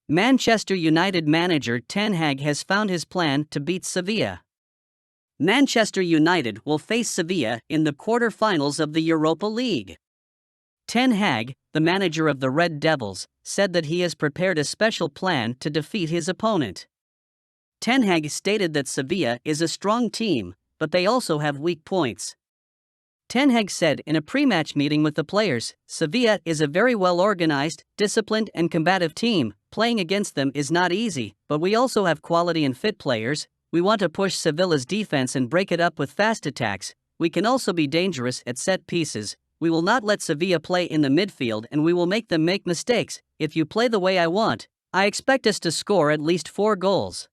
Manchester United manager Ten Hag has found his plan to beat Sevilla. Manchester United will face Sevilla in the quarter-finals of the Europa League. Ten Hag, the manager of the Red Devils, said that he has prepared a special plan to defeat his opponent. Ten Hag stated that Sevilla is a strong team, but they also have weak points. Ten Hag said in a pre-match meeting with the players, "Sevilla is a very well-organized, disciplined and combative team. Playing against them is not easy, but we also have quality and fit players. We want to push Sevilla's defense and break it up with fast attacks. We can also be dangerous at set pieces. We will not let Sevilla play in the midfield and we will make them make mistakes. If you play the way I want, I expect us to score at least 4 goals."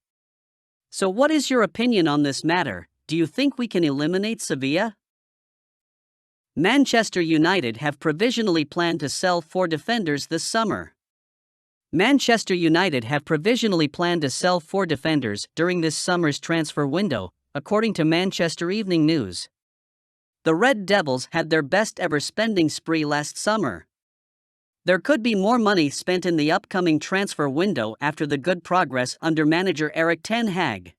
So what is your opinion on this matter? Do you think we can eliminate Sevilla? Manchester United have provisionally planned to sell 4 defenders this summer. Manchester United have provisionally planned to sell 4 defenders during this summer's transfer window, according to Manchester Evening News. The Red Devils had their best ever spending spree last summer. There could be more money spent in the upcoming transfer window after the good progress under manager Ten Hag.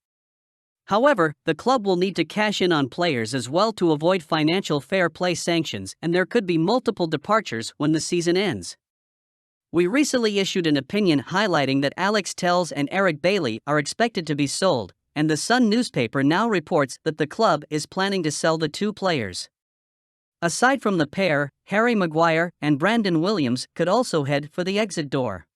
However, the club will need to cash in on players as well to avoid financial fair play sanctions, and there could be multiple departures when the season ends. We recently issued an opinion highlighting that Alex Telles and Eric Bailly are expected to be sold, and the Sun newspaper now reports that the club is planning to sell the 2 players. Aside from the pair, Harry Maguire and Brandon Williams could also head for the exit door.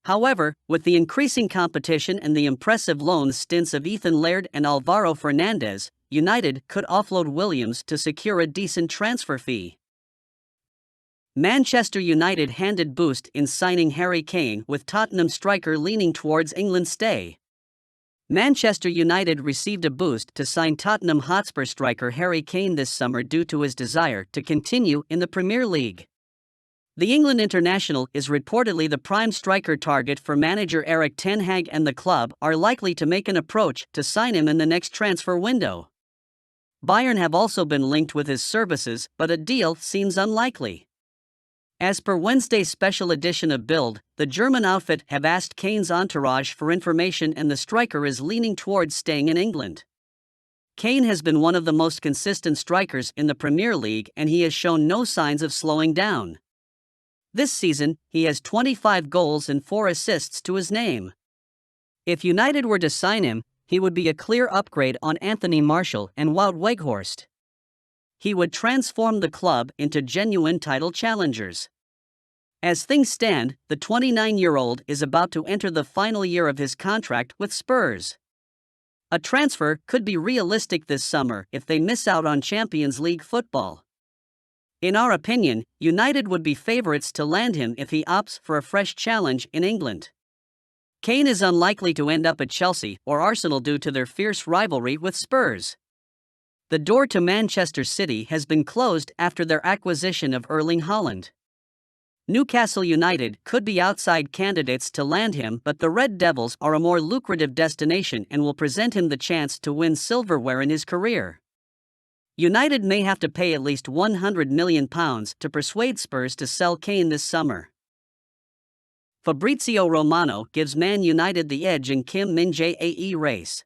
However, with the increasing competition and the impressive loan stints of Ethan Laird and Alvaro Fernandez, United could offload Williams to secure a decent transfer fee. Manchester United handed boost in signing Harry Kane, with Tottenham striker leaning towards England's stay. Manchester United received a boost to sign Tottenham Hotspur striker Harry Kane this summer due to his desire to continue in the Premier League. The England international is reportedly the prime striker target for manager Ten Hag, and the club are likely to make an approach to sign him in the next transfer window. Bayern have also been linked with his services, but a deal seems unlikely. As per Wednesday's special edition of Bild, the German outfit have asked Kane's entourage for information and the striker is leaning towards staying in England. Kane has been one of the most consistent strikers in the Premier League and he has shown no signs of slowing down. This season, he has 25 goals and 4 assists to his name. If United were to sign him, he would be a clear upgrade on Anthony Martial and Wout Weghorst. He would transform the club into genuine title challengers. As things stand, the 29-year-old is about to enter the final year of his contract with Spurs. A transfer could be realistic this summer if they miss out on Champions League football. In our opinion, United would be favorites to land him if he opts for a fresh challenge in England. Kane is unlikely to end up at Chelsea or Arsenal due to their fierce rivalry with Spurs. The door to Manchester City has been closed after their acquisition of Erling Haaland. Newcastle United could be outside candidates to land him, but the Red Devils are a more lucrative destination and will present him the chance to win silverware in his career. United may have to pay at least £100 million to persuade Spurs to sell Kane this summer. Fabrizio Romano gives Man United the edge in Kim Min-jae race.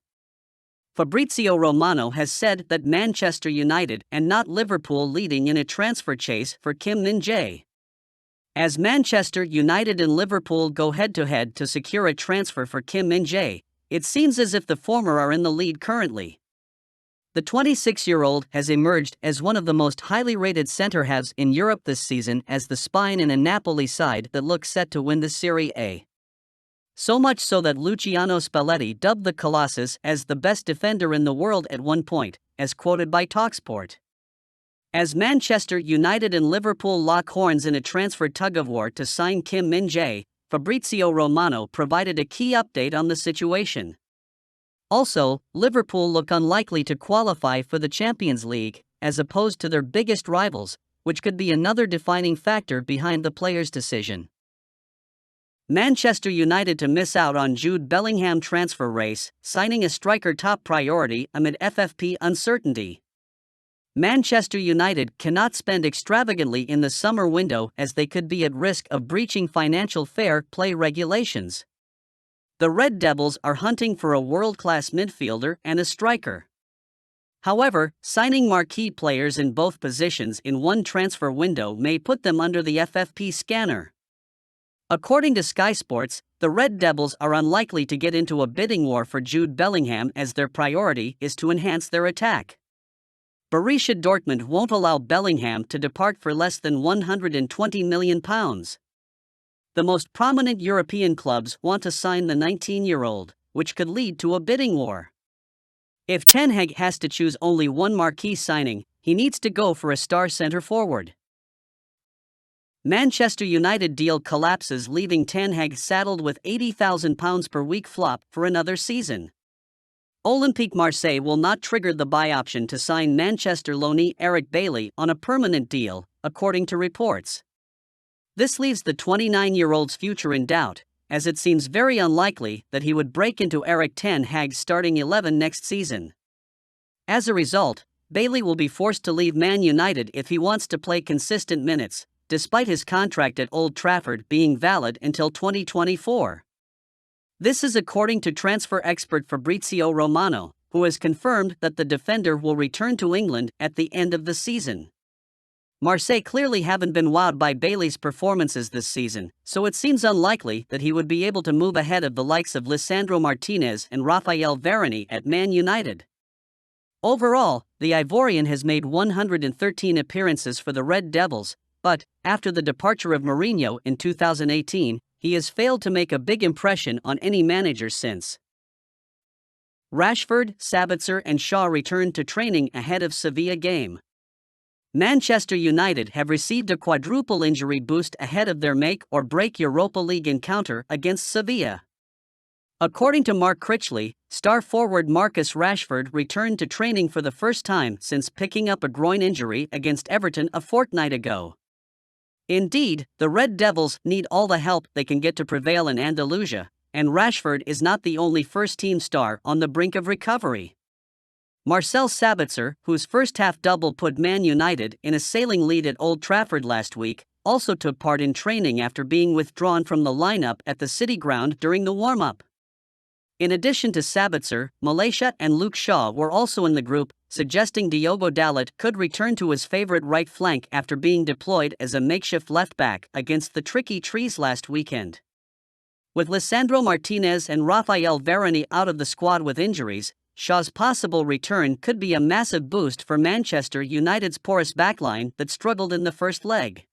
Fabrizio Romano has said that Manchester United and not Liverpool leading in a transfer chase for Kim Min-jae. As Manchester United and Liverpool go head-to-head to secure a transfer for Kim Min-jae, it seems as if the former are in the lead currently. The 26-year-old has emerged as one of the most highly rated centre-halves in Europe this season as the spine in a Napoli side that looks set to win the Serie A. So much so that Luciano Spalletti dubbed the Colossus as the best defender in the world at one point, as quoted by TalkSport. As Manchester United and Liverpool lock horns in a transfer tug-of-war to sign Kim Min-jae, Fabrizio Romano provided a key update on the situation. Also, Liverpool look unlikely to qualify for the Champions League, as opposed to their biggest rivals, which could be another defining factor behind the player's decision. Manchester United to miss out on Jude Bellingham transfer race, signing a striker top priority amid FFP uncertainty. Manchester United cannot spend extravagantly in the summer window as they could be at risk of breaching financial fair play regulations. The Red Devils are hunting for a world-class midfielder and a striker. However, signing marquee players in both positions in one transfer window may put them under the FFP scanner. According to Sky Sports, the Red Devils are unlikely to get into a bidding war for Jude Bellingham as their priority is to enhance their attack. Borussia Dortmund won't allow Bellingham to depart for less than £120 million. The most prominent European clubs want to sign the 19-year-old, which could lead to a bidding war. If Ten Hag has to choose only one marquee signing, he needs to go for a star centre forward. Manchester United deal collapses, leaving Ten Hag saddled with £80,000 per week flop for another season. Olympique Marseille will not trigger the buy option to sign Manchester loanee Eric Bailly on a permanent deal, according to reports. This leaves the 29-year-old's future in doubt, as it seems very unlikely that he would break into Erik ten Hag's starting 11 next season. As a result, Bailly will be forced to leave Man United if he wants to play consistent minutes, despite his contract at Old Trafford being valid until 2024. This is according to transfer expert FABRIZIO Romano, who has confirmed that the defender will return to England at the end of the season. Marseille clearly haven't been wowed by Bailly's performances this season, so it seems unlikely that he would be able to move ahead of the likes of Lisandro Martinez and Raphael Varane at Man United. Overall, the Ivorian has made 113 appearances for the Red Devils, but, after the departure of Mourinho in 2018, he has failed to make a big impression on any manager since. Rashford, Sabitzer and Shaw returned to training ahead of Sevilla game. Manchester United have received a quadruple injury boost ahead of their make-or-break Europa League encounter against Sevilla. According to Mark Critchley, star forward Marcus Rashford returned to training for the first time since picking up a groin injury against Everton a fortnight ago. Indeed, the Red Devils need all the help they can get to prevail in Andalusia, and Rashford is not the only first-team star on the brink of recovery. Marcel Sabitzer, whose first-half double put Man United in a sailing lead at Old Trafford last week, also took part in training after being withdrawn from the lineup at the City Ground during the warm-up. In addition to Sabitzer, Malaysia and Luke Shaw were also in the group, suggesting Diogo Dalot could return to his favorite right flank after being deployed as a makeshift left-back against the Tricky Trees last weekend. With Lisandro Martinez and Raphael Varane out of the squad with injuries, Shaw's possible return could be a massive boost for Manchester United's porous backline that struggled in the first leg.